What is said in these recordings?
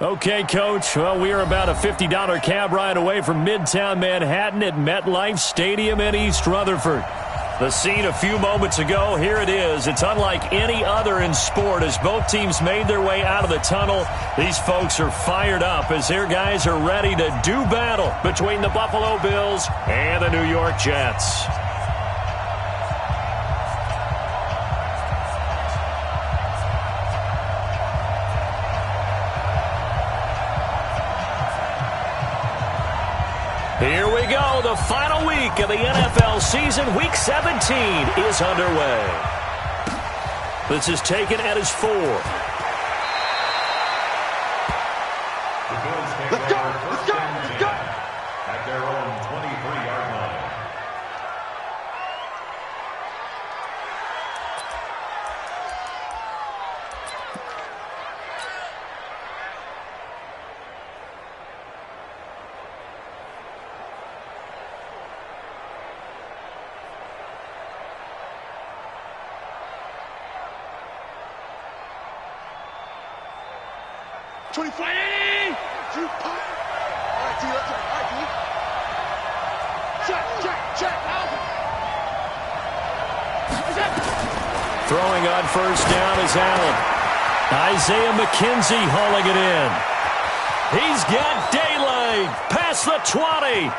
Okay, Coach. Well, we are about a $50 cab ride away from Midtown Manhattan at MetLife Stadium in East Rutherford. The scene a few moments ago, here it is. It's unlike any other in sport as both teams made their way out of the tunnel. These folks are fired up as their guys are ready to do battle between the Buffalo Bills and the New York Jets. Here we go. The final week of the NFL season. Week 17 is underway. This is taken at his 4. Let's go! Let's go! Let's go! At their own 23-yard line. Throwing on first down is Allen. Isaiah McKenzie hauling it in. He's got daylight. Past the 20.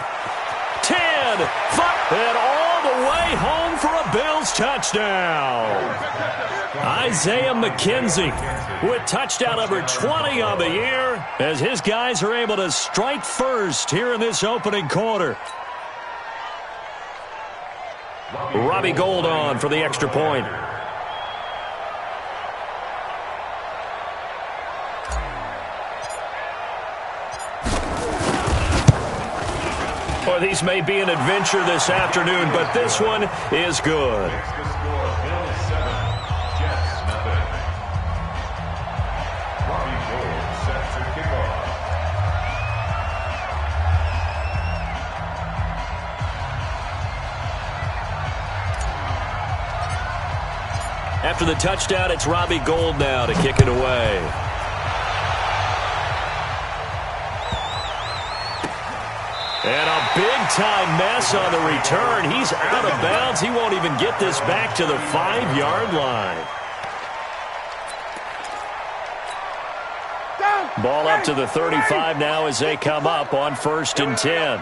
10. 5. And all the way home for a Bills touchdown. Isaiah McKenzie with touchdown number 20 on the year as his guys are able to strike first here in this opening quarter. Robbie Gould on for the extra point. Well, these may be an adventure this afternoon, but this one is good. After the touchdown, it's Robbie Gould now to kick it away. And a big-time mess on the return. He's out of bounds. He won't even get this back to the 5-yard line. Ball up to the 35 now as they come up on 1st and 10.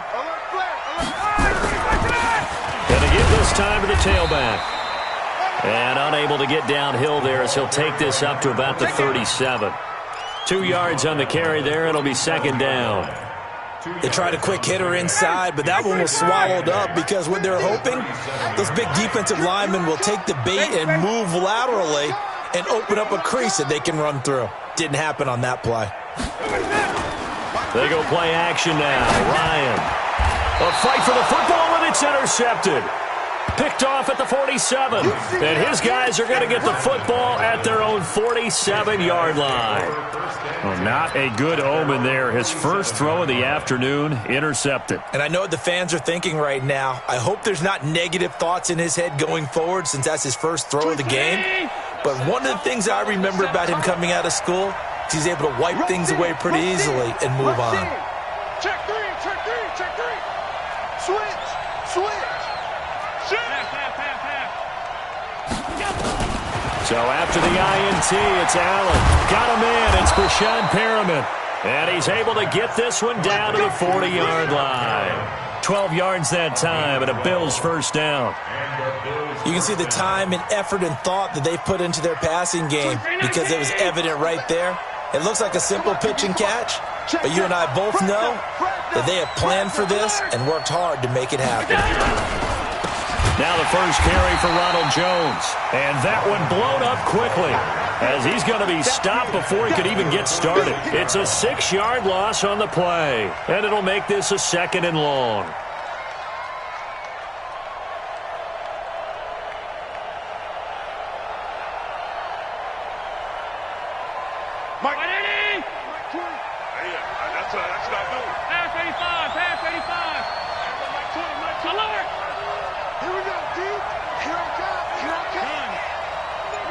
Gonna give this time to the tailback. And unable to get downhill there as he'll take this up to about the 37. 2 yards on the carry there. It'll be 2nd down. They tried a quick hitter inside, but that one was swallowed up because what they're hoping, those big defensive linemen will take the bait and move laterally and open up a crease that they can run through. Didn't happen on that play. They go play action now. Ryan. A fight for the football, and it's intercepted. Picked off at the 47. And his guys are going to get the football at their own 47-yard line. Well, not a good omen there. His first throw of the afternoon intercepted. And I know what the fans are thinking right now. I hope there's not negative thoughts in his head going forward since that's his first throw of the game. But one of the things I remember about him coming out of school is he's able to wipe things away pretty easily and move on. Check three, check three, check three. Switch, switch. So after the INT, it's Allen. Got him in. It's Brashad Perriman. And he's able to get this one down to the 40-yard line. 12 yards that time and a Bills first down. You can see the time and effort and thought that they put into their passing game because it was evident right there. It looks like a simple pitch and catch, but you and I both know that they have planned for this and worked hard to make it happen. Now the first carry for Ronald Jones. And that one blown up quickly as he's going to be stopped before he could even get started. It's a 6-yard loss on the play, and it'll make this a 2nd and long. Mike. That's what I do. Pass 85, pass 85. Alert. Here we go, D. Here I come, here I come.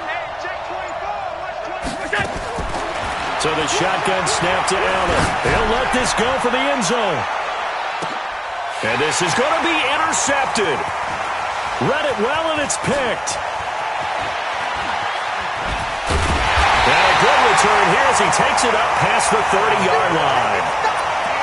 Hey, check 24, watch 24. So the shotgun snap to Allen. He'll let this go for the end zone. And this is going to be intercepted. Read it well, and it's picked. And a good return here as he takes it up past the 30-yard line.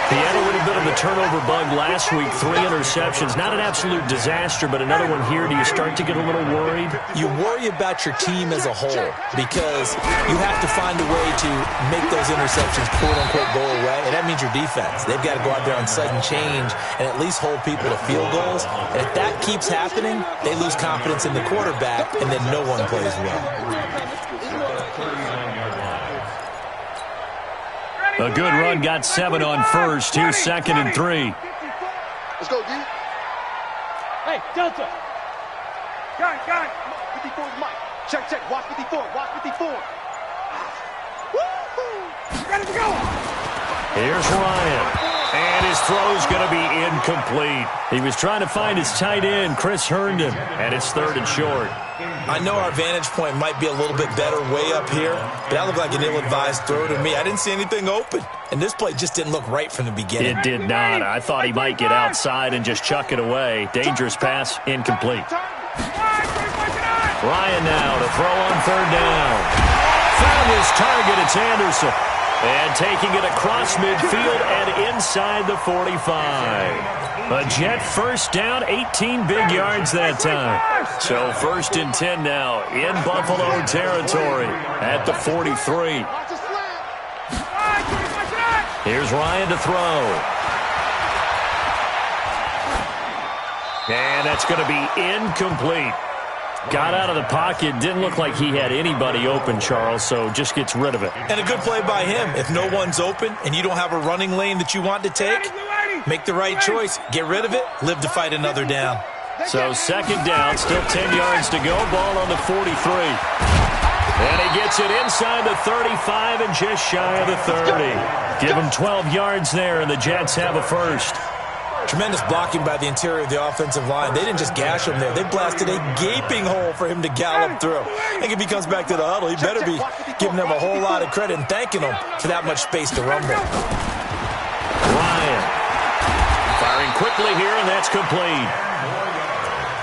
He had a little bit of the turnover bug last week, 3 interceptions. Not an absolute disaster, but another one here. Do you start to get a little worried? You worry about your team as a whole because you have to find a way to make those interceptions, quote-unquote, go away, and that means your defense. They've got to go out there on sudden change and at least hold people to field goals. And if that keeps happening, they lose confidence in the quarterback, and then no one plays well. A good run, got 7 on first. Here's 2nd and 3. Let's go, D. Hey, Delta. Got it. 54 is Mike. Check. Watch 54. Woo-hoo. Ready to go. Here's Ryan. And his throw's going to be incomplete. He was trying to find his tight end, Chris Herndon, and it's 3rd and short. I know our vantage point might be a little bit better way up here, but that looked like an ill-advised throw to me. I didn't see anything open, and this play just didn't look right from the beginning. It did not. I thought he might get outside and just chuck it away. Dangerous pass, incomplete. Ryan now to throw on 3rd down. Found his target, it's Anderson. And taking it across midfield and inside the 45. A Jet first down, 18 big yards that time. So 1st and 10 now in Buffalo territory at the 43. Here's Ryan to throw. And that's going to be incomplete. Got out of the pocket. Didn't look like he had anybody open, Charles, so just gets rid of it. And a good play by him. If no one's open and you don't have a running lane that you want to take, make the right choice. Get rid of it. Live to fight another down. So 2nd down, still 10 yards to go. Ball on the 43. And he gets it inside the 35 and just shy of the 30. Give him 12 yards there, and the Jets have a first. Tremendous blocking by the interior of the offensive line. They didn't just gash him there. They blasted a gaping hole for him to gallop through. I think if he comes back to the huddle, he better be giving them a whole lot of credit and thanking them for that much space to rumble. Ryan firing quickly here, and that's complete.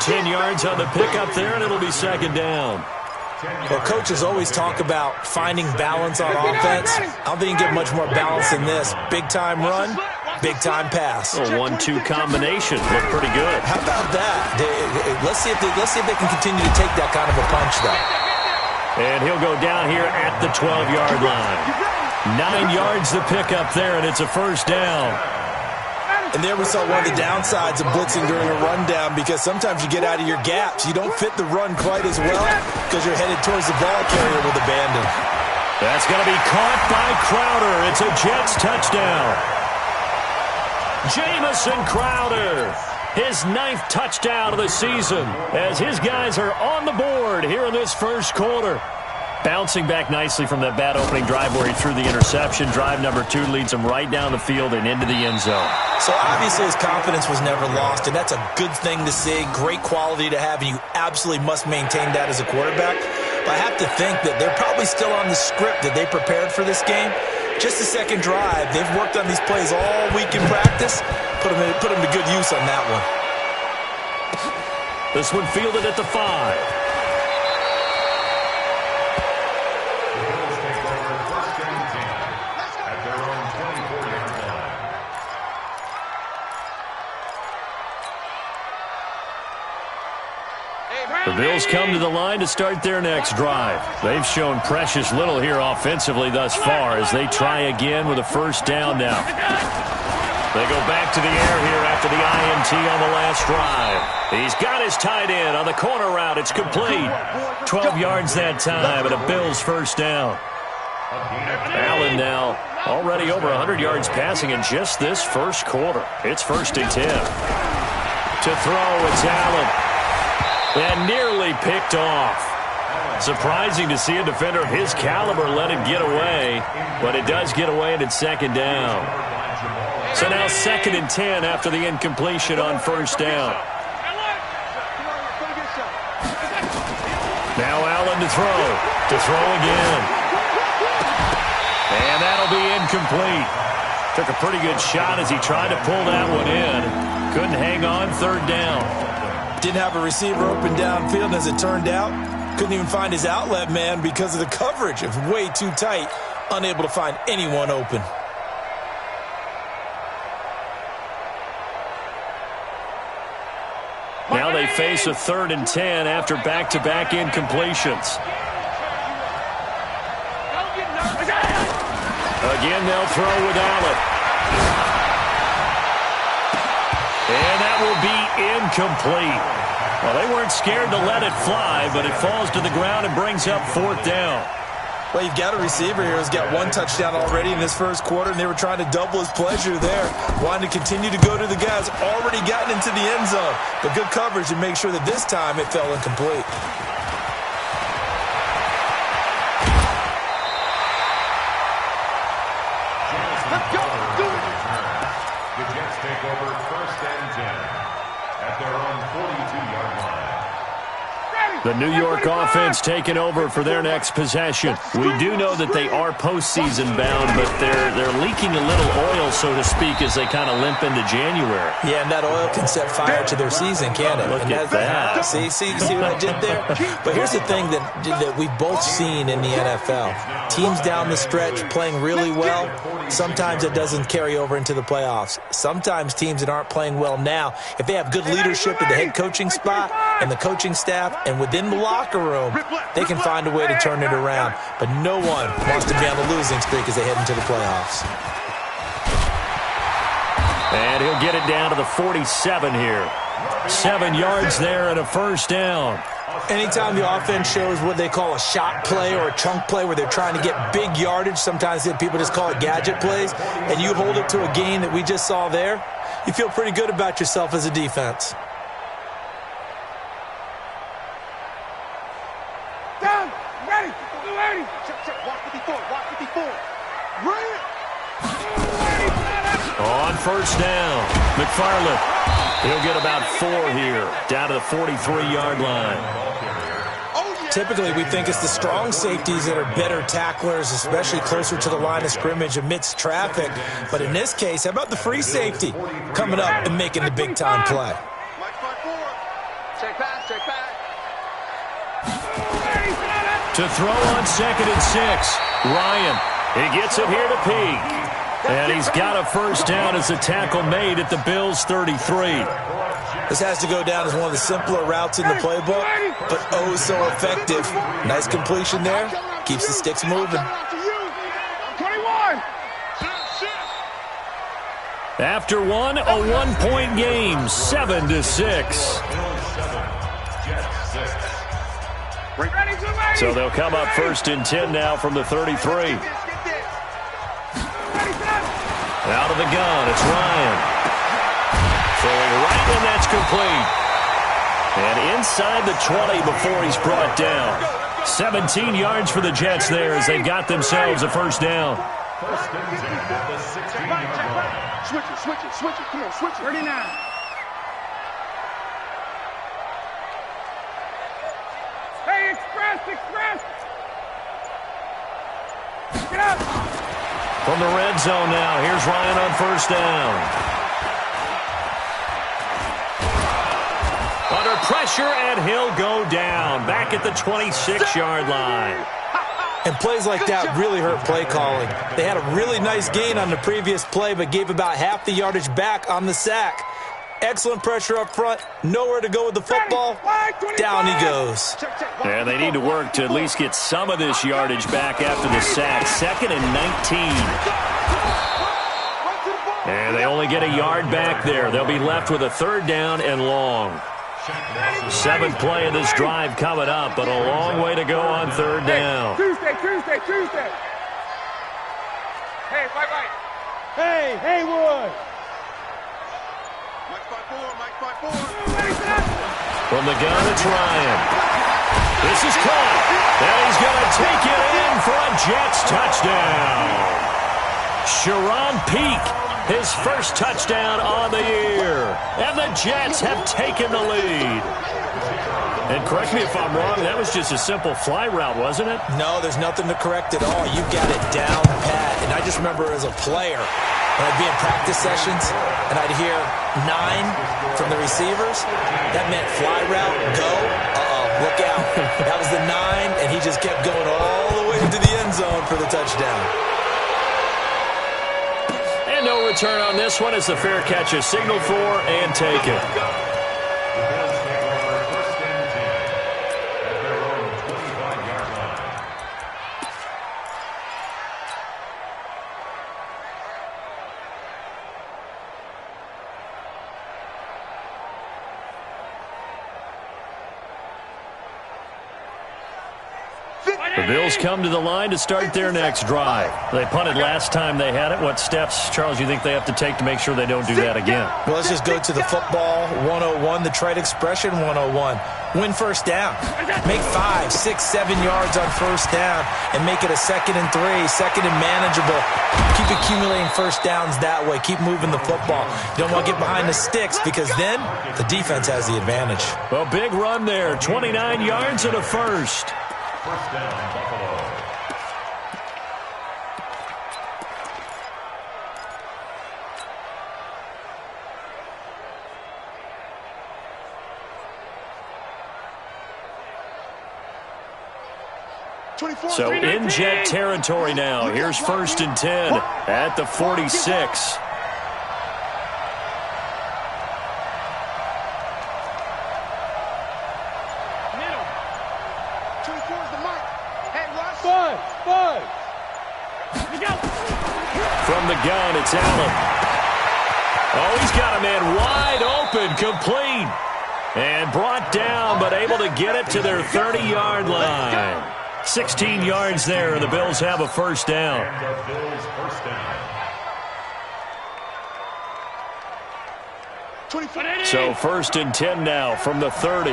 10 yards on the pickup there, and it'll be 2nd down. Well, coaches always talk about finding balance on offense. I don't think you can get much more balance than this. Big-time run, big-time pass. A 1-2 combination. Looked pretty good. How about that? Let's see if they can continue to take that kind of a punch, though. And he'll go down here at the 12-yard line. 9 yards to pick up there, and it's a 1st down. And there we saw one of the downsides of blitzing during a rundown, because sometimes you get out of your gaps. You don't fit the run quite as well because you're headed towards the ball carrier with abandon. That's going to be caught by Crowder. It's a Jets touchdown. Jamison Crowder, his 9th touchdown of the season, as his guys are on the board here in this 1st quarter. Bouncing back nicely from that bad opening drive where he threw the interception. Drive number 2 leads him right down the field and into the end zone. So obviously his confidence was never lost, and that's a good thing to see. Great quality to have, and you absolutely must maintain that as a quarterback. But I have to think that they're probably still on the script that they prepared for this game. Just the 2nd drive. They've worked on these plays all week in practice. Put them to good use on that one. This one fielded at the 5. The Bills come to the line to start their next drive. They've shown precious little here offensively thus far as they try again with a 1st down now. They go back to the air here after the INT on the last drive. He's got his tight end on the corner route. It's complete. 12 yards that time and a Bills 1st down. Allen now already over 100 yards passing in just this 1st quarter. It's 1st and 10. To throw, it's Allen. And nearly picked off. Surprising to see a defender of his caliber let it get away, but it does get away and it's 2nd down. So now 2nd and 10 after the incompletion on 1st down. Now Allen to throw again. And incomplete. Took a pretty good shot as he tried to pull that one in. Couldn't hang on third down. Didn't have a receiver open downfield, and as it turned out, couldn't even find his outlet man because of the coverage. It was way too tight, unable to find anyone open. Now they face a 3rd and 10 after back-to-back incompletions. Again, they'll throw without it. And that will be incomplete. Well, they weren't scared to let it fly, but it falls to the ground and brings up 4th down. Well, you've got a receiver here who's got 1 touchdown already in this first quarter, and they were trying to double his pleasure there. Wanted to continue to go to the guys already gotten into the end zone. But good coverage to make sure that this time it fell incomplete. Let's go. Do it. The Jets take over 1st and 10 at their own 42-yard line. The New York offense taking over for their next possession. We do know that they are postseason bound, but they're leaking a little oil, so to speak, as they kind of limp into January. Yeah, and that oil can set fire to their season, can't it? Look at that. See what I did there? But here's the thing that we've both seen in the NFL. Teams down the stretch playing really well, sometimes it doesn't carry over into the playoffs. Sometimes teams that aren't playing well now, if they have good leadership at the head coaching spot and the coaching staff and within the locker room, they can find a way to turn it around. But no one wants to be on the losing streak as they head into the playoffs. And he'll get it down to the 47 here. 7 yards there and a 1st down. Anytime the offense shows what they call a shot play or a chunk play where they're trying to get big yardage, sometimes people just call it gadget plays, and you hold it to a gain that we just saw there, you feel pretty good about yourself as a defense. Down. Ready. Ready. Check. Walk 54. Walk 54. Ready. On 1st down, McFarland. He'll get about 4 here, down to the 43-yard line. Typically, we think it's the strong safeties that are better tacklers, especially closer to the line of scrimmage amidst traffic. But in this case, how about the free safety coming up and making the big-time play? Check back. Check back. To throw on 2nd and 6, Ryan. He gets it here to Peak. And he's got a 1st down as a tackle made at the Bills' 33. This has to go down as one of the simpler routes in the playbook, but oh so effective. Nice completion there. Keeps the sticks moving. 21. After one, a 1-point game, 7-6. So they'll come up 1st and 10 now from the 33. Out of the gun, it's Ryan. Throwing right, and that's complete. And inside the 20 before he's brought down. 17 yards for the Jets there as they got themselves a 1st down. 1st and 10 at the 16-yard line. Switch it. Come on, switch it. 39. Hey, express. Get up. From the red zone now, here's Ryan on 1st down. Under pressure, and he'll go down. Back at the 26-yard line. And plays like that really hurt play calling. They had a really nice gain on the previous play, but gave about half the yardage back on the sack. Excellent pressure up front. Nowhere to go with the football. Down he goes. And they need to work to at least get some of this yardage back after the sack. 2nd and 19. And they only get a yard back there. They'll be left with a 3rd down and long. 7th play of this drive coming up, but a long way to go on 3rd down. Tuesday. Hey, right. Hey, Haywood. Mike 5-4. From the gun, it's Ryan. This is caught. And he's going to take it in for a Jets touchdown. Sharon Peak, his 1st touchdown on the year. And the Jets have taken the lead. And correct me if I'm wrong, that was just a simple fly route, wasn't it? No, there's nothing to correct at all. You got it down pat. And I just remember as a player, when I'd be in practice sessions and I'd hear 9 from the receivers, that meant fly route, go, look out. That was the 9, and he just kept going all the way to the end zone for the touchdown. And no return on this one as the fair catch is signaled for and taken. The Bills come to the line to start their next drive. They punted last time they had it. What steps, Charles, you think they have to take to make sure they don't do that again? Well, let's just go to the football 101, the trade expression 101. Win first down. Make 5, 6, 7 yards on first down and make it a 2nd and 3, second and manageable. Keep accumulating first downs that way. Keep moving the football. You don't want to get behind the sticks because then the defense has the advantage. A big run there, 29 yards and a first. First down, Buffalo. So in jet territory now. Here's 1st and 10 at the 46. From the gun, it's Allen. Oh, he's got a man wide open, complete. And brought down, but able to get it to their 30-yard line. 16 yards there, and the Bills have a first down. So 1st and 10 now from the 30.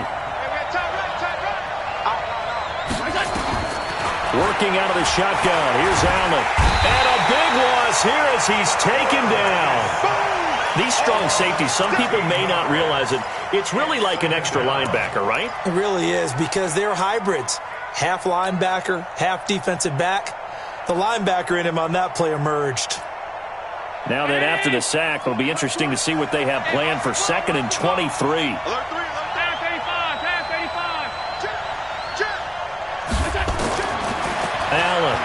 Working out of the shotgun. Here's Allen. And a big loss here as he's taken down. These strong safeties, some people may not realize it. It's really like an extra linebacker, right? It really is because they're hybrids. Half linebacker, half defensive back. The linebacker in him on that play emerged. Now then, after the sack, it'll be interesting to see what they have planned for 2nd and 23. Allen.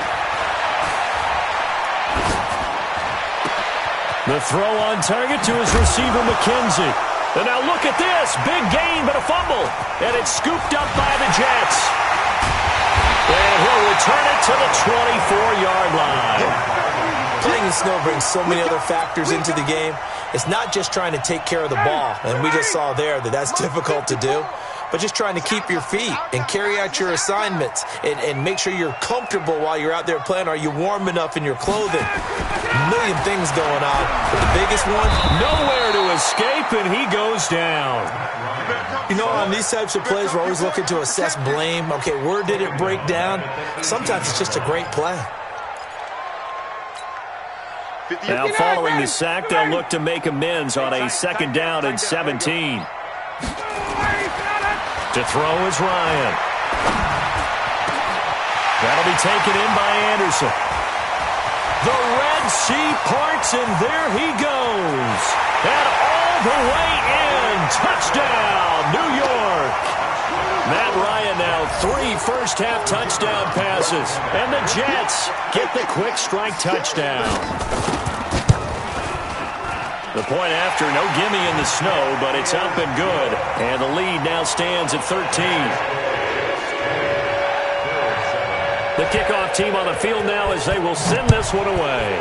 The throw on target to his receiver, McKenzie. And now look at this. Big gain, but a fumble. And it's scooped up by the Jets. And he'll return it to the 24-yard line. Playing in snow brings so many other factors into the game. It's not just trying to take care of the ball, and we just saw there that that's difficult to do, but just trying to keep your feet and carry out your assignments and make sure you're comfortable while you're out there playing. Are you warm enough in your clothing? A million things going on, but the biggest one, nowhere to escape, and he goes down. You know, on these types of plays, we're always looking to assess blame. Okay, where did it break down? Sometimes it's just a great play. Now, following the sack, they'll look to make amends on a 2nd down and 17. To throw is Ryan. That'll be taken in by Anderson. The Red Sea parts, and there he goes. And all the way in. Touchdown, New York. Matt Ryan now 3 first-half touchdown passes. And the Jets get the quick strike touchdown. The point after, no gimme in the snow, but it's up and good. And the lead now stands at 13. The kickoff team on the field now as they will send this one away.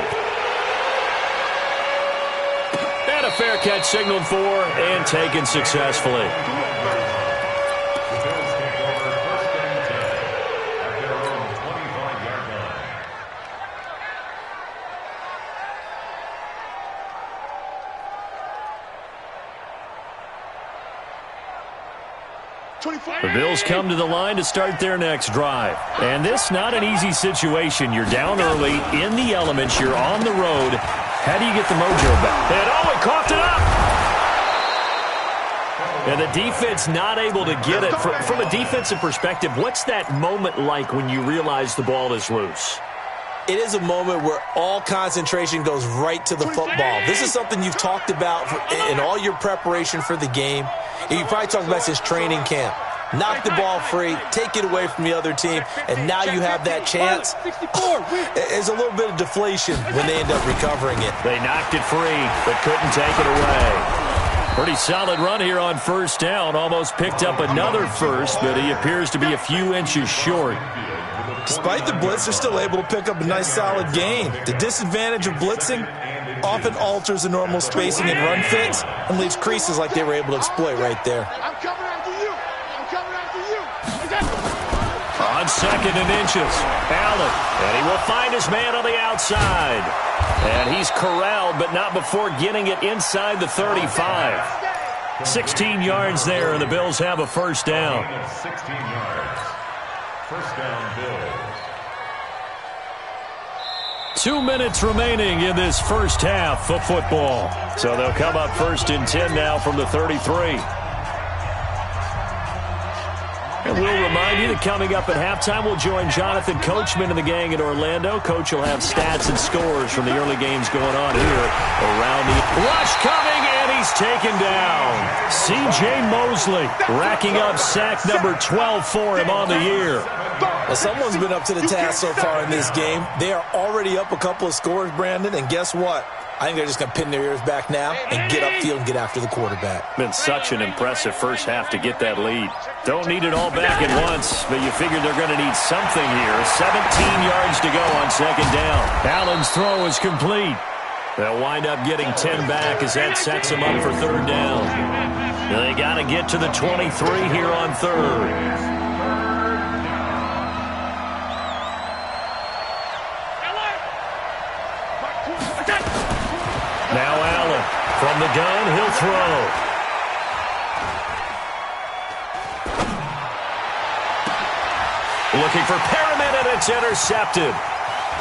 And a fair catch signaled for and taken successfully. The Bills come to the line to start their next drive. And this, not an easy situation. You're down early, in the elements, you're on the road. How do you get the mojo back? And oh, he coughed it up! And the defense not able to get it. From a defensive perspective, what's that moment like when you realize the ball is loose? it is a moment where all concentration goes right to the football. This is something you've talked about in all your preparation for the game. You probably talked about since training camp. Knock the ball free, take it away from the other team, and now you have that chance. There's a little bit of deflation when they end up recovering it. They knocked it free, but couldn't take it away. Pretty solid run here on first down. Almost picked up another first, but he appears to be a few inches short. Despite the blitz, they're still able to pick up a nice solid gain. The disadvantage of blitzing often alters the normal spacing and run fits and leaves creases like they were able to exploit right there. I'm coming after you. I'm coming after you. On second and inches, Allen, and he will find his man on the outside. And he's corralled, but not before getting it inside the 35. 16 yards there, and the Bills have a first down. 16 yards. First down, Bills. 2 minutes remaining in this first half of football. So they'll come up first and 10 now from the 33. And we'll remind you that coming up at halftime, we'll join Jonathan Coachman and the gang in Orlando. Coach will have stats and scores from the early games going on here around the rush coming, and he's taken down. C.J. Mosley racking up sack number 12 for him on the year. Well, someone's been up to the task so far in this game. They are already up a couple of scores, Brandon, and guess what? I think they're just going to pin their ears back now and get upfield and get after the quarterback. Been such an impressive first half to get that lead. Don't need it all back at once, but you figure they're going to need something here. 17 yards to go on second down. Allen's throw is complete. They'll wind up getting 10 back as that sets them up for third down. They got to get to the 23 here on third. Now Allen from the gun, he'll throw. Looking for Perriman, and it's intercepted.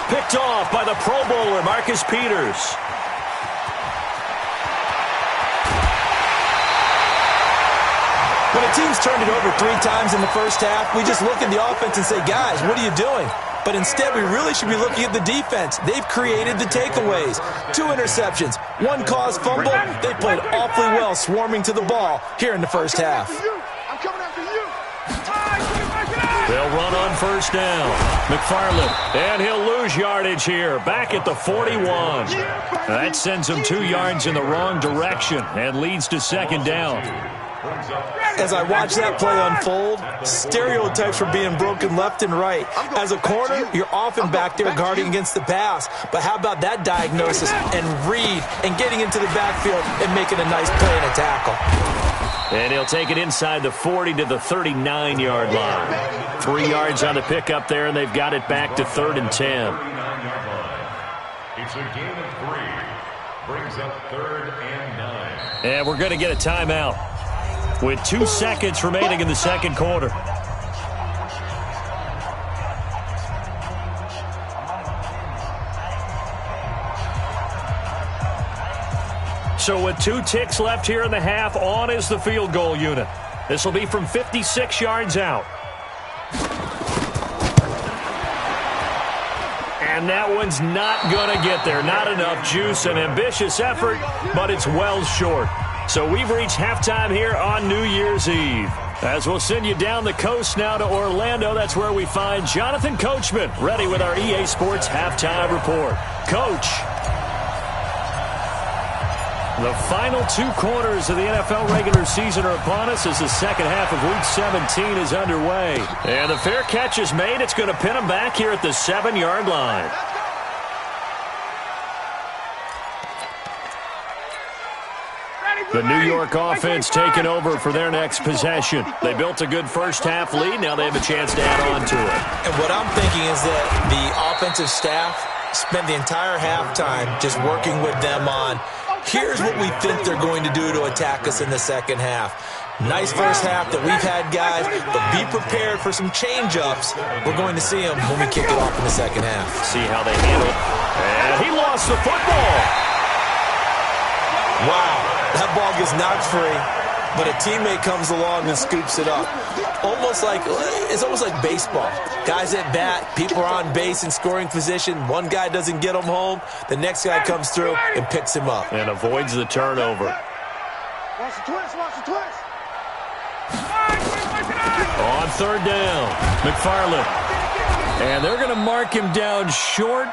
Picked off by the Pro Bowler, Marcus Peters. When a team's turned it over 3 times in the first half, we just look at the offense and say, guys, what are you doing? But instead, we really should be looking at the defense. They've created the takeaways. 2 interceptions, 1 caused fumble. They played awfully well swarming to the ball here in the first half. I'm coming after you. They'll run on first down. McFarland, and he'll lose yardage here. Back at the 41. That sends him 2 yards in the wrong direction and leads to second down. As I watch that play unfold, stereotypes are being broken left and right. As a corner, you're often back there guarding against the pass. But how about that diagnosis and read and getting into the backfield and making a nice play and a tackle? And he'll take it inside the 40 to the 39-yard line. 3 yards on the pickup there, and they've got it back to third and 10. It's a gain of 3. Brings up third and 9. And we're going to get a timeout with 2 seconds remaining in the second quarter. So with 2 ticks left here in the half, on is the field goal unit. This will be from 56 yards out. And that one's not going to get there. Not enough juice, an ambitious effort, but it's well short. So we've reached halftime here on New Year's Eve. As we'll send you down the coast now to Orlando, that's where we find Jonathan Coachman, ready with our EA Sports Halftime Report. Coach, the final 2 quarters of the NFL regular season are upon us as the second half of Week 17 is underway. And the fair catch is made. It's going to pin them back here at the 7-yard line. The New York offense taking over for their next possession. They built a good first half lead. Now they have a chance to add on to it. And what I'm thinking is that the offensive staff spent the entire halftime just working with them on, here's what we think they're going to do to attack us in the second half. Nice first half that we've had, guys, but be prepared for some change-ups. We're going to see them when we kick it off in the second half. See how they handle it. And he lost the football. Wow, that ball gets knocked free. but a teammate comes along and scoops it up. It's almost like baseball. Guys at bat, people are on base in scoring position. One guy doesn't get him home. The next guy comes through and picks him up. And avoids the turnover. Watch the twist, watch the twist. On third down, McFarland. And they're going to mark him down short,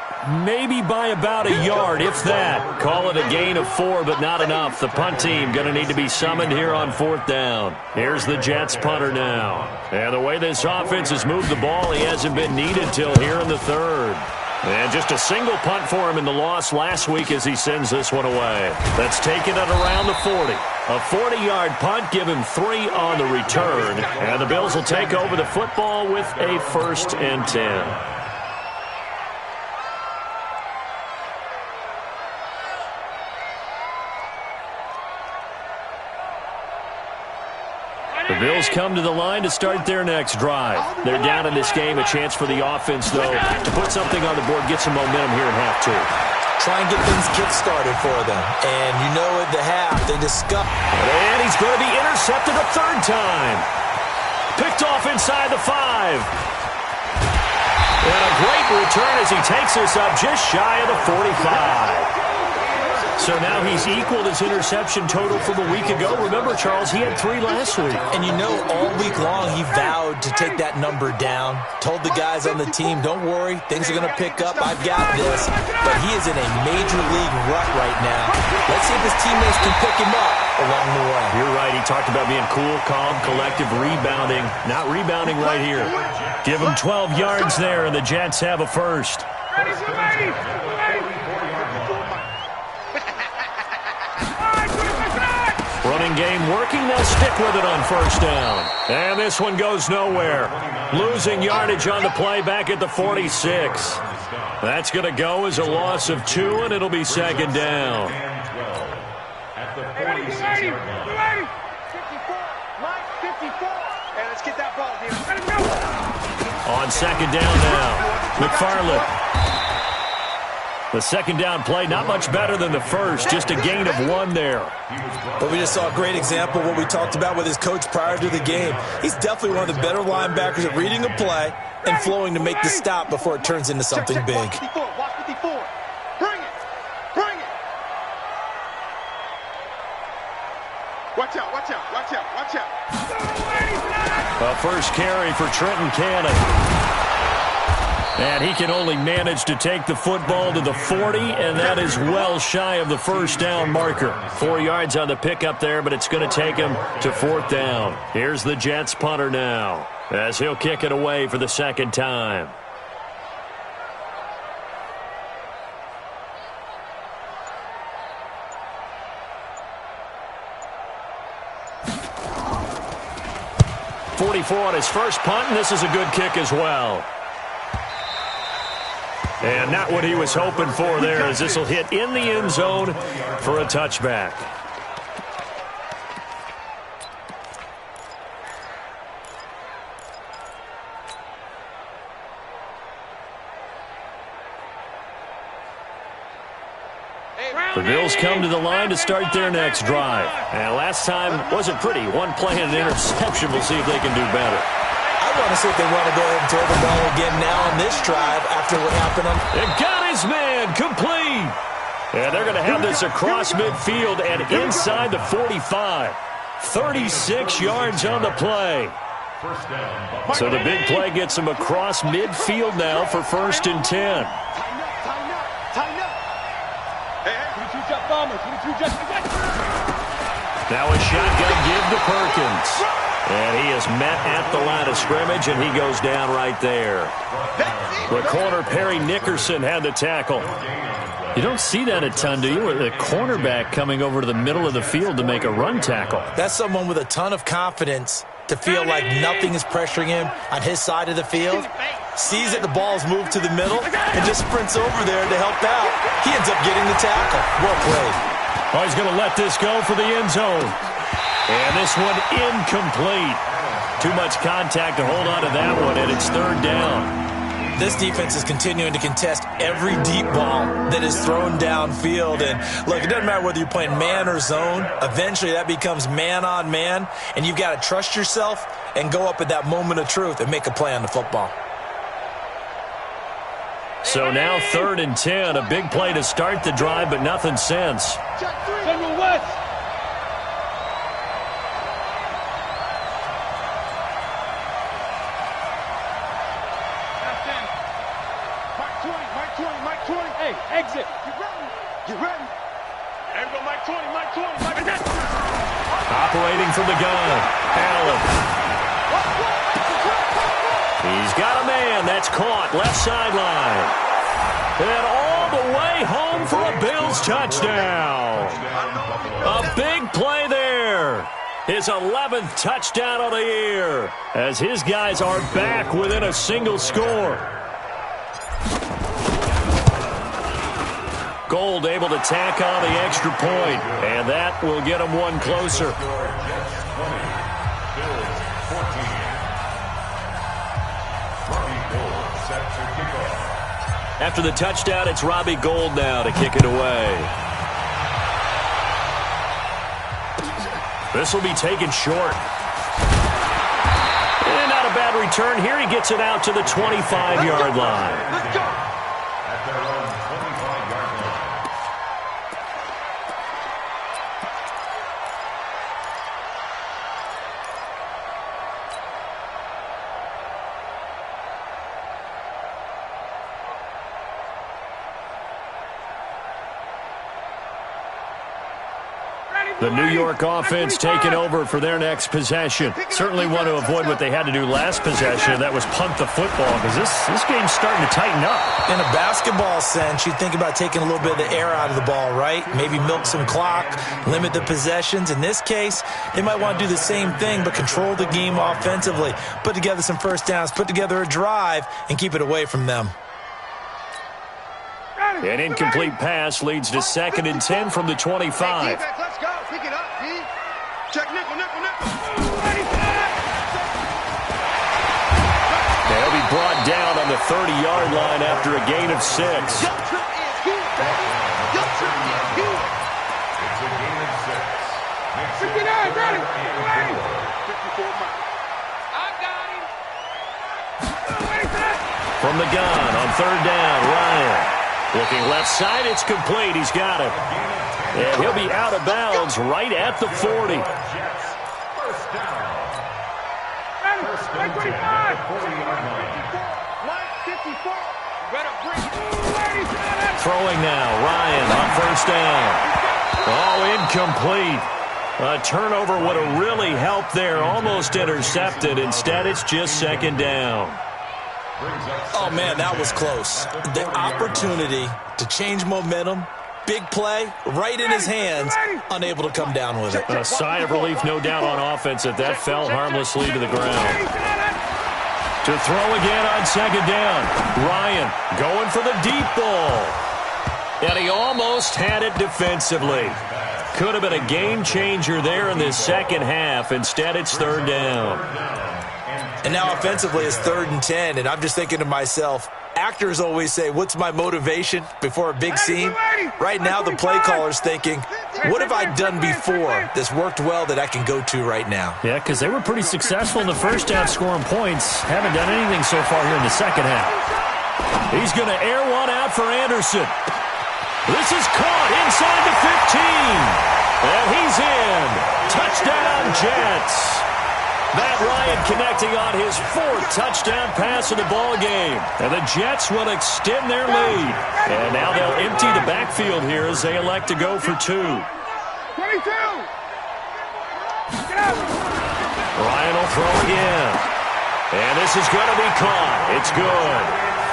maybe by about a yard, if that. Call it a gain of 4, but not enough. The punt team going to need to be summoned here on fourth down. Here's the Jets punter now. And the way this offense has moved the ball, he hasn't been needed till here in the third. And just a single punt for him in the loss last week as he sends this one away. That's taken at around the 40. A 40-yard punt, give him 3 on the return. And the Bills will take over the football with a 1st and 10. The Bills come to the line to start their next drive. They're down in this game. A chance for the offense, though, to put something on the board, get some momentum here in half 2. Try and get things kick-started for them. And you know at the half, they discuss. And he's going to be intercepted a third time. Picked off inside the 5. And a great return as he takes us up just shy of the 45. So now he's equaled his interception total from a week ago. Remember, Charles, he had 3 last week. And you know, all week long he vowed to take that number down. Told the guys on the team, don't worry, things are going to pick up. I've got this. But he is in a major league rut right now. Let's see if his teammates can pick him up along the way. You're right. He talked about being cool, calm, collective, rebounding. Not rebounding right here. Give him 12 yards there, and the Jets have a first. Running game working. They'll stick with it on first down. And this one goes nowhere. Losing yardage on the play back at the 46. That's going to go as a loss of 2, and it'll be second down. At the 46-yard line. 54, Mike, 54. Hey, let's get that ball, dude. On second down now, McFarland. The second down play, not much better than the first, just a gain of 1 there. But we just saw a great example of what we talked about with his coach prior to the game. He's definitely one of the better linebackers at reading a play and flowing to make the stop before it turns into something big. Watch 54, watch 54. Bring it, bring it. Watch out, watch out, watch out, watch out. A first carry for Trenton Cannon. And he can only manage to take the football to the 40, and that is well shy of the first down marker. 4 yards on the pickup there, but it's going to take him to fourth down. Here's the Jets punter now, as he'll kick it away for the second time. .44 on his first punt, and this is a good kick as well. And not what he was hoping for there, as this will hit in the end zone for a touchback. The Bills come to the line to start their next drive. And last time wasn't pretty. 1 play and an interception. We'll see if they can do better. I want to see if they want to go ahead and throw the ball again now on this drive after what happened on. It got his man complete. And they're going to have this across midfield and inside the 45. 36 yards on the play. So the big play gets them across midfield now for 1st and 10. Tighten up, tighten up. Now a shotgun give to Perkins. And he is met at the line of scrimmage, and he goes down right there. The corner, Perry Nickerson, had the tackle. You don't see that a ton, do you? With a cornerback coming over to the middle of the field to make a run tackle. That's someone with a ton of confidence to feel like nothing is pressuring him on his side of the field. Sees that the ball's moved to the middle and just sprints over there to help out. He ends up getting the tackle. Well played. Oh, he's going to let this go for the end zone. And this one incomplete. Too much contact to hold on to that one, and it's third down. This defense is continuing to contest every deep ball that is thrown downfield. And look, it doesn't matter whether you're playing man or zone. Eventually that becomes man on man, and you've got to trust yourself and go up at that moment of truth and make a play on the football. So now 3rd and 10, a big play to start the drive, but nothing since. General West. Mike 20. Hey, exit. Get ready. There we go, Mike 20. Operating from the gun, Allen. He's got a man. That's caught. Left sideline. And all the way home for a Bills touchdown. A big play there. His 11th touchdown of the year as his guys are back within a single score. Gold able to tack on the extra point, and that will get them one closer. After the touchdown, it's Robbie Gould now to kick it away. This will be taken short. And not a bad return here. He gets it out to the 25-yard line. Let's go. At their own 25-yard line. The New York offense taking over for their next possession. Certainly want to avoid what they had to do last possession. That was punt the football, because this game's starting to tighten up. In a basketball sense, you think about taking a little bit of the air out of the ball, right? Maybe milk some clock, limit the possessions. In this case, they might want to do the same thing, but control the game offensively. Put together some first downs, put together a drive, and keep it away from them. An incomplete pass leads to 2nd and 10 from the 25. Let's go. Pick it up, D. Check nickel. They'll be brought down on the 30-yard line after a gain of 6. Your trip is here, baby. Your trip is here. It's a gain of 6. 59, got it. 54 miles. I got him. From the gun on 3rd down, Ryan. Looking left side, it's complete. He's got it. And he'll be out of bounds right at the 40. First down. First Mike and 10 at the 40-yard line. Mike 54. Better bring. Throwing now, Ryan on 1st down. Oh, incomplete. A turnover would have really helped there. Almost intercepted. Instead, it's just 2nd down. Oh, man, that was close. The opportunity to change momentum, big play, right in his hands, unable to come down with it. A sigh of relief, no doubt, on offense that fell harmlessly to the ground. To throw again on 2nd down. Ryan going for the deep ball. And he almost had it defensively. Could have been a game changer there in this second half. Instead, it's 3rd down. And now offensively it's 3rd and 10, and I'm just thinking to myself, actors always say, what's my motivation before a big scene? Right now the play caller's thinking, what have I done before that's worked well that I can go to right now? Yeah, because they were pretty successful in the first half scoring points. Haven't done anything so far here in the second half. He's going to air one out for Anderson. This is caught inside the 15. And he's in. Touchdown, Jets. Matt Ryan connecting on his 4th touchdown pass of the ball game. And the Jets will extend their lead. And now they'll empty the backfield here as they elect to go for 2. 22. Get out. Ryan will throw again. And this is going to be caught. It's good.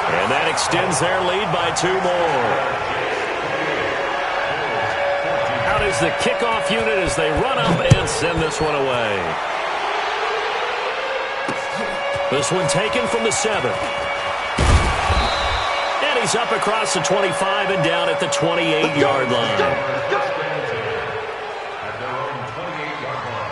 And that extends their lead by 2 more. Out is the kickoff unit as they run up and send this one away. This one taken from the 7. And he's up across the 25 and down at the 28-yard line. At their own 28-yard line.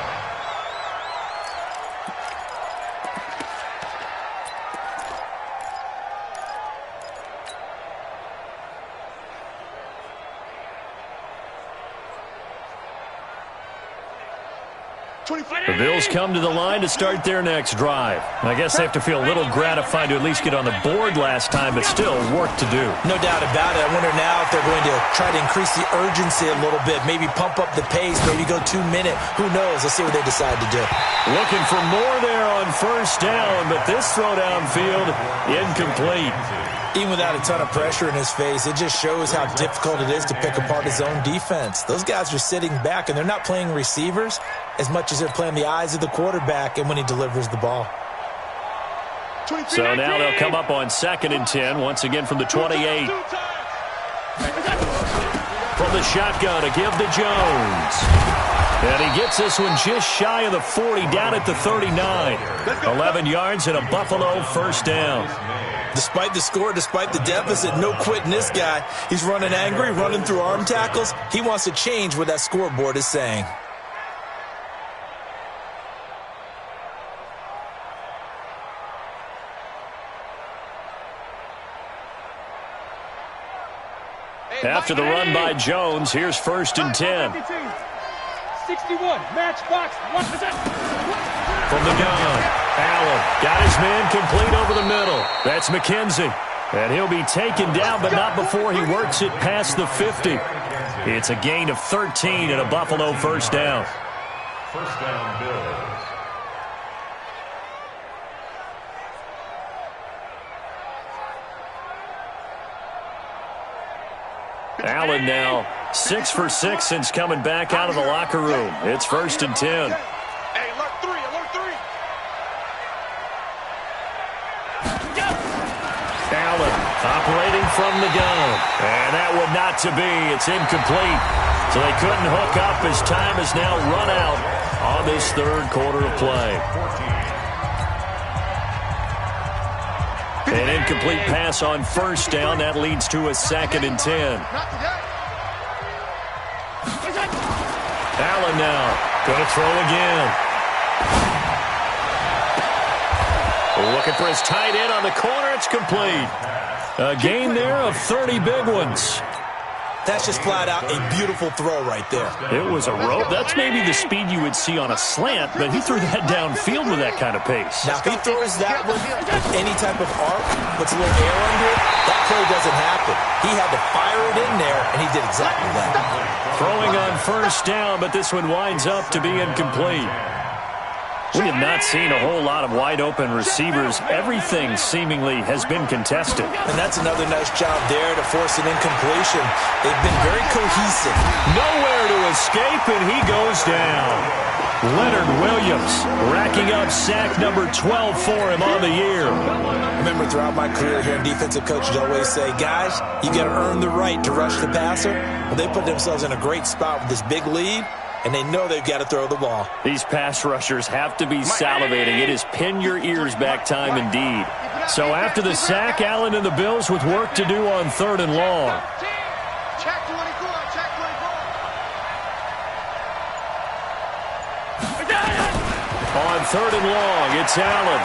The Bills come to the line to start their next drive. I guess they have to feel a little gratified to at least get on the board last time, but still work to do. No doubt about it. I wonder now if they're going to try to increase the urgency a little bit, maybe pump up the pace, maybe go 2 minute. Who knows? Let's see what they decide to do. Looking for more there on first down, but this throw downfield incomplete. Even without a ton of pressure in his face, it just shows how difficult it is to pick apart his own defense. Those guys are sitting back, and they're not playing receivers as much as they're playing the eyes of the quarterback and when he delivers the ball. So now they'll come up on 2nd and 10, once again from the 28. From the shotgun, a give to Jones. And he gets this one just shy of the 40, down at the 39. 11 yards and a Buffalo first down. Despite the score, despite the deficit, no quitting this guy. He's running angry, running through arm tackles. He wants to change what that scoreboard is saying. After the run by Jones, here's 1st and 10. 61, matchbox. From the gun, Allen got his man complete over the middle. That's McKenzie. And he'll be taken down, but not before he works it past the 50. It's a gain of 13 and a Buffalo first down. First down, Bills. Allen now 6 for 6 since coming back out of the locker room. It's 1st and 10. Hey, alert 3, alert 3. Allen operating from the gun. And that would not to be. It's incomplete. So they couldn't hook up as time has now run out on this 3rd quarter of play. An incomplete pass on first down. That leads to a 2nd and 10. Allen now going to throw again. Looking for his tight end on the corner. It's complete. A gain there of 30 big ones. That's just flat out a beautiful throw right there. It was a rope. That's maybe the speed you would see on a slant, but he threw that downfield with that kind of pace. Now, if he throws that with any type of arc, puts a little air under it, that play doesn't happen. He had to fire it in there, and he did exactly that. Throwing on first down, but this one winds up to be incomplete. We have not seen a whole lot of wide-open receivers. Everything seemingly has been contested. And that's another nice job there to force an incompletion. They've been very cohesive. Nowhere to escape, and he goes down. Leonard Williams racking up sack number 12 for him on the year. Remember, throughout my career here, defensive coaches always say, guys, you got to earn the right to rush the passer. Well, they put themselves in a great spot with this big lead, and they know they've got to throw the ball. These pass rushers have to be salivating. It is pin your ears back time indeed. So after the sack, Allen and the Bills with work to do on 3rd and long. Check 24, check 24. On 3rd and long, it's Allen.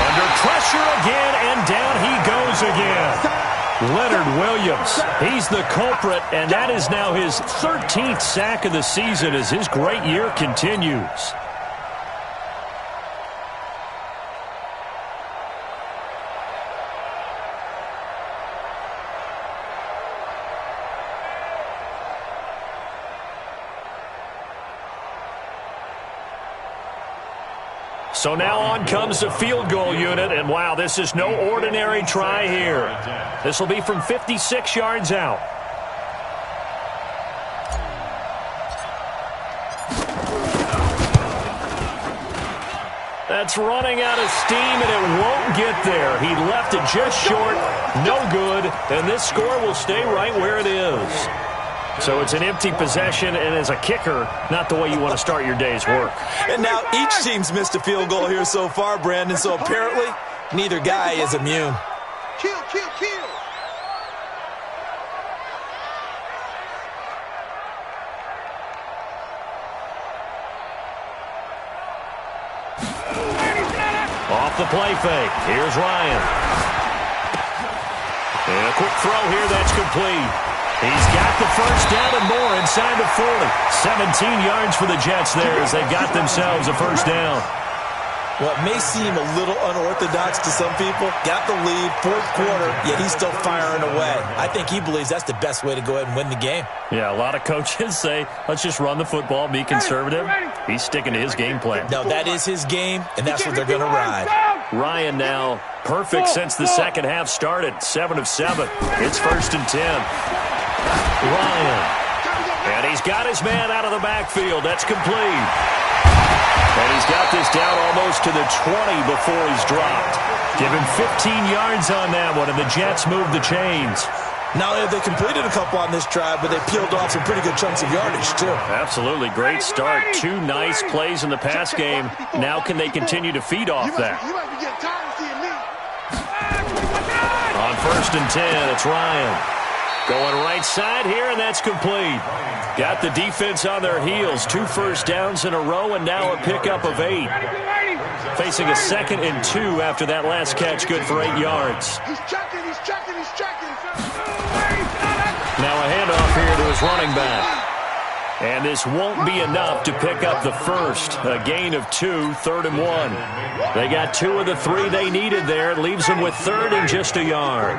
Under pressure again, and down he goes again. Leonard Williams, he's the culprit, and that is now his 13th sack of the season as his great year continues. So now on comes the field goal unit, and wow, this is no ordinary try here. This will be from 56 yards out. That's running out of steam, and it won't get there. He left it just short, no good, and this score will stay right where it is. So it's an empty possession, and as a kicker, not the way you want to start your day's work. And now each team's missed a field goal here so far, Brandon, so apparently neither guy is immune. Kill, kill, kill. Off the play fake. Here's Ryan. And a quick throw here that's complete. He's got the first down and more inside the 40. 17 yards for the Jets there as they got themselves a first down. What may seem a little unorthodox to some people, got the lead, fourth quarter, yet he's still firing away. I think he believes that's the best way to go ahead and win the game. Yeah, a lot of coaches say, let's just run the football, be conservative. He's sticking to his game plan. No, that is his game, and that's what they're going to ride. Ryan now perfect since the second half started. 7 of 7. It's 1st and 10. Ryan. And he's got his man out of the backfield. That's complete. And he's got this down almost to the 20 before he's dropped. Give him 15 yards on that one, and the Jets move the chains. Not only have they completed a couple on this drive, but they peeled off some pretty good chunks of yardage, too. Absolutely. Great start. 2 nice plays in the pass game. Now can they continue to feed off that? On 1st and 10, it's Ryan. Going right side here, and that's complete. Got the defense on their heels. 2 first downs in a row, and now a pickup of 8. Facing a 2nd and 2 after that last catch, good for 8 yards. He's checking. Now a handoff here to his running back. And this won't be enough to pick up the first. A gain of 2, 3rd and 1. They got 2 of the 3 they needed there. It leaves them with 3rd and just a yard.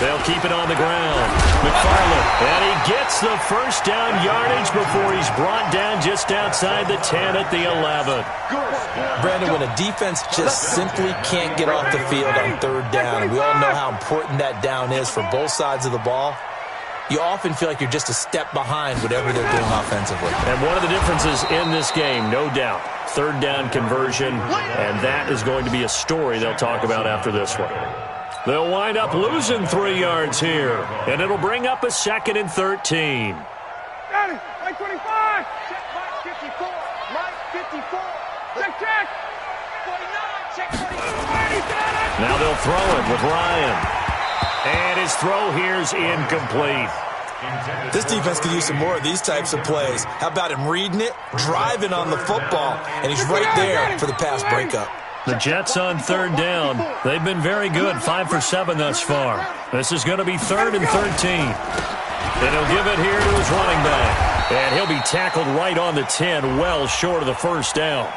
They'll keep it on the ground. McFarland, and he gets the first down yardage before he's brought down just outside the 10 at the 11. Brandon, when a defense just simply can't get off the field on 3rd down, and we all know how important that down is for both sides of the ball, you often feel like you're just a step behind whatever they're doing offensively. And one of the differences in this game, no doubt, 3rd down conversion, and that is going to be a story they'll talk about after this one. They'll wind up losing 3 yards here, and it'll bring up a 2nd and 13. Got it. Right 25. Check Mike 54. Mike 54. Check. 49. Check 49. Now they'll throw it with Ryan. And his throw here's incomplete. This defense could use some more of these types of plays. How about him reading it, driving on the football, and he's right there for the pass breakup. The Jets on 3rd down. They've been very good, 5 for 7 thus far. This is going to be 3rd and 13. And he'll give it here to his running back. And he'll be tackled right on the 10, well short of the first down.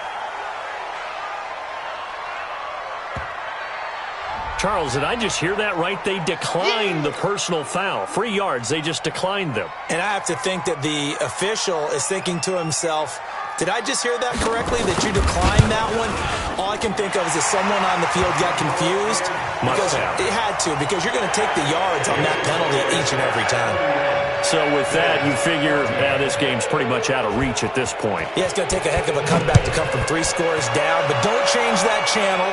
Charles, did I just hear that right? They declined the personal foul. 3 yards, they just declined them. And I have to think that the official is thinking to himself, did I just hear that correctly, that you declined that one? All I can think of is that someone on the field got confused. Because it had to, because you're going to take the yards on that penalty each and every time. So with that, you figure this game's pretty much out of reach at this point. Yeah, it's going to take a heck of a comeback to come from 3 scores down, but don't change that channel.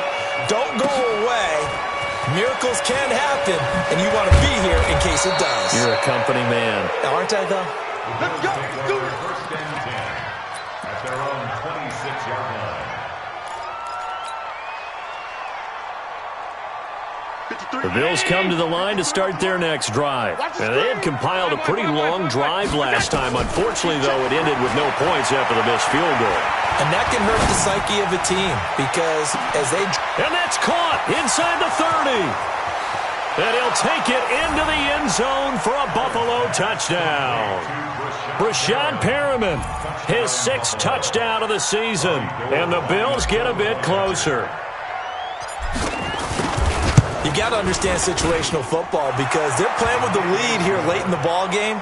Don't go away. Miracles can happen, and you want to be here in case it does. You're a company man. Aren't I, though? Let's go. Let's do it. 1st and 10 at their own 26-yard line. The Bills come to the line to start their next drive. And they had compiled a pretty long drive last time. Unfortunately, though, it ended with no points after the missed field goal. And that can hurt the psyche of a team because as they... And that's caught inside the 30. And he'll take it into the end zone for a Buffalo touchdown. Brashad Perriman, his 6th touchdown of the season. And the Bills get a bit closer. You got to understand situational football because they're playing with the lead here late in the ball game.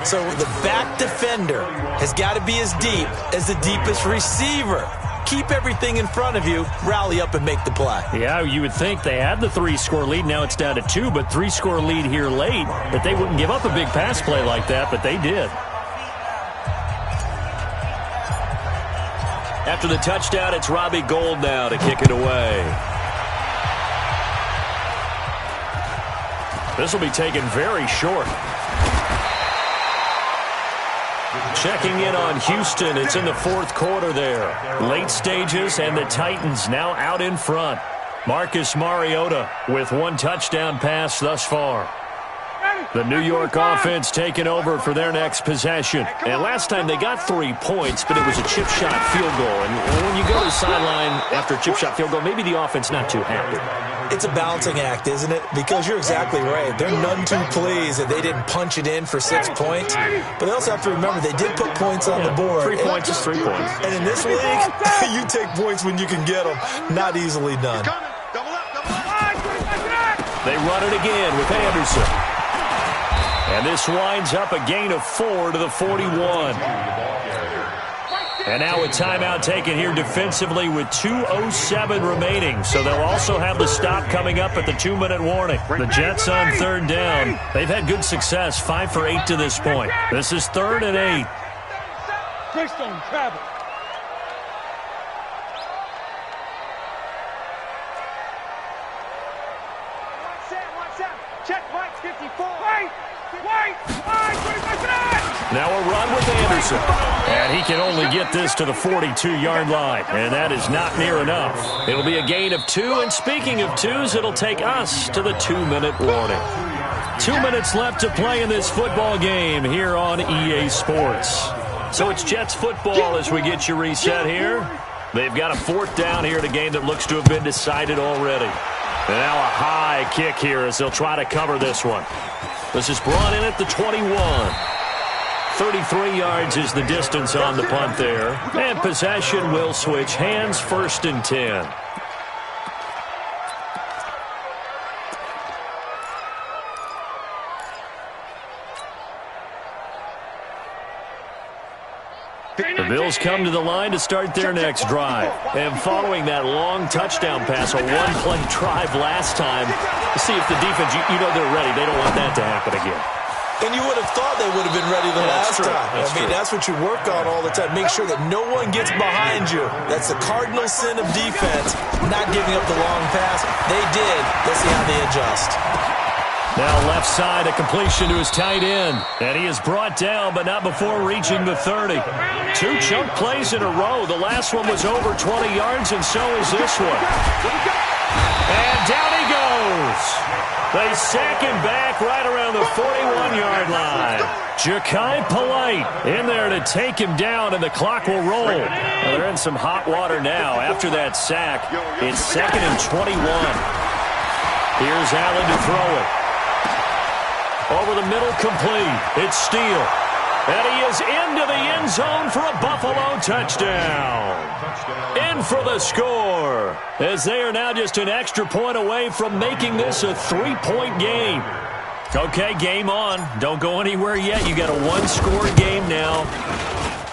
So the back defender has got to be as deep as the deepest receiver. Keep everything in front of you, rally up and make the play. Yeah, you would think they had the 3-score lead. Now it's down to 2, but 3-score lead here late. That they wouldn't give up a big pass play like that, but they did. After the touchdown, it's Robbie Gould now to kick it away. This will be taken very short. Checking in on Houston. It's in the 4th quarter there. Late stages, and the Titans now out in front. Marcus Mariota with 1 touchdown pass thus far. Ready? The New York offense taking over for their next possession. And last time they got 3 points, but it was a chip shot field goal. And when you go to the sideline after a chip shot field goal, maybe the offense not too happy. It's a balancing act, isn't it? Because you're exactly right. They're none too pleased that they didn't punch it in for 6 points. But they also have to remember they did put points on the board. 3 points is 3 points. And in this league, you take points when you can get them. Not easily done. They run it again with Anderson. And this winds up a gain of 4 to the 41. And now a timeout taken here defensively with 2:07 remaining. So they'll also have the stop coming up at the 2-minute warning. The Jets on 3rd down. They've had good success, 5 for 8 to this point. This is 3rd and 8. Greystone travel. Check right 54. Wait! 25. Now a run with Anderson. And he can only get this to the 42-yard line. And that is not near enough. It'll be a gain of 2. And speaking of 2s, it'll take us to the 2-minute warning. 2 minutes left to play in this football game here on EA Sports. So it's Jets football as we get you reset here. They've got a 4th down here in a game that looks to have been decided already. And now a high kick here as they'll try to cover this one. This is brought in at the 21. 33 yards is the distance on the punt there. And possession will switch hands, 1st and 10. The Bills come to the line to start their next drive. And following that long touchdown pass, a one-play drive last time, see if the defense, you know they're ready. They don't want that to happen again. And you would have thought they would have been ready the last time. That's what you work on all the time. Make sure that no one gets behind you. That's the cardinal sin of defense, not giving up the long pass. They did. Let's see how they adjust. Now left side, a completion to his tight end. And he is brought down, but not before reaching the 30. 2 chunk plays in a row. The last one was over 20 yards, and so is this one. And down he goes. They sack him back right around the 41-yard line. Ja'Kai Polite in there to take him down, and the clock will roll. Well, they're in some hot water now. After that sack, it's 2nd and 21. Here's Allen to throw it. Over the middle, complete. It's Steele. And he is into the end zone for a Buffalo touchdown. In for the score, as they are now just an extra point away from making this a 3-point game. Okay, game on. Don't go anywhere yet. You got a 1-score game now.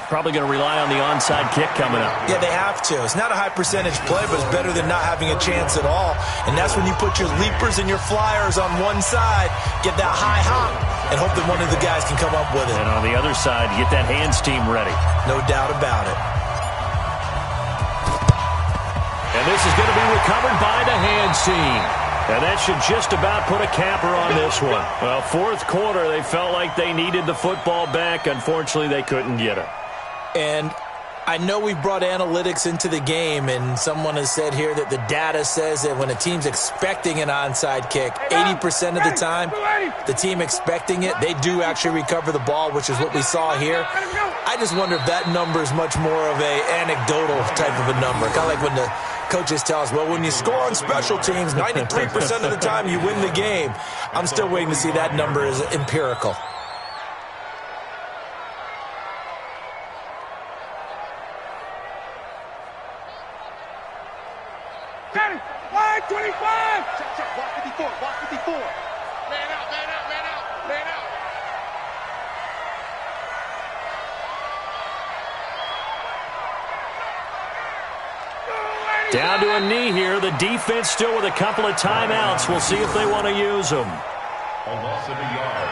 Probably going to rely on the onside kick coming up. Yeah, they have to. It's not a high percentage play, but it's better than not having a chance at all. And that's when you put your leapers and your flyers on one side, get that high hop, and hope that one of the guys can come up with it. And on the other side, get that hands team ready. No doubt about it. And this is going to be recovered by the hands team. And that should just about put a capper on this one. Well, 4th quarter, they felt like they needed the football back. Unfortunately, they couldn't get it. And I know we brought analytics into the game, and someone has said here that the data says that when a team's expecting an onside kick, 80% of the time, the team expecting it, they do actually recover the ball, which is what we saw here. I just wonder if that number is much more of a anecdotal type of a number. Kind of like when the coaches tell us, well, when you score on special teams, 93% of the time you win the game. I'm still waiting to see that number is empirical. Line 25! Check, walk 54, walk 54. Man out. Down to a knee here. The defense still with a couple of timeouts. We'll see if they want to use them. A loss of a yard.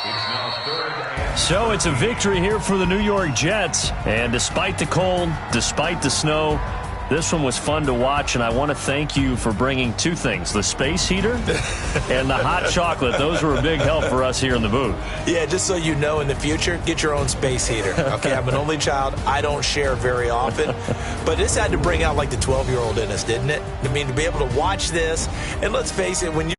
It's now 3rd and... So it's a victory here for the New York Jets. And despite the cold, despite the snow, this one was fun to watch, and I want to thank you for bringing 2 things, the space heater and the hot chocolate. Those were a big help for us here in the booth. Yeah, just so you know, in the future, get your own space heater. Okay, I'm an only child. I don't share very often. But this had to bring out, like, the 12-year-old in us, didn't it? I mean, to be able to watch this, and let's face it, when you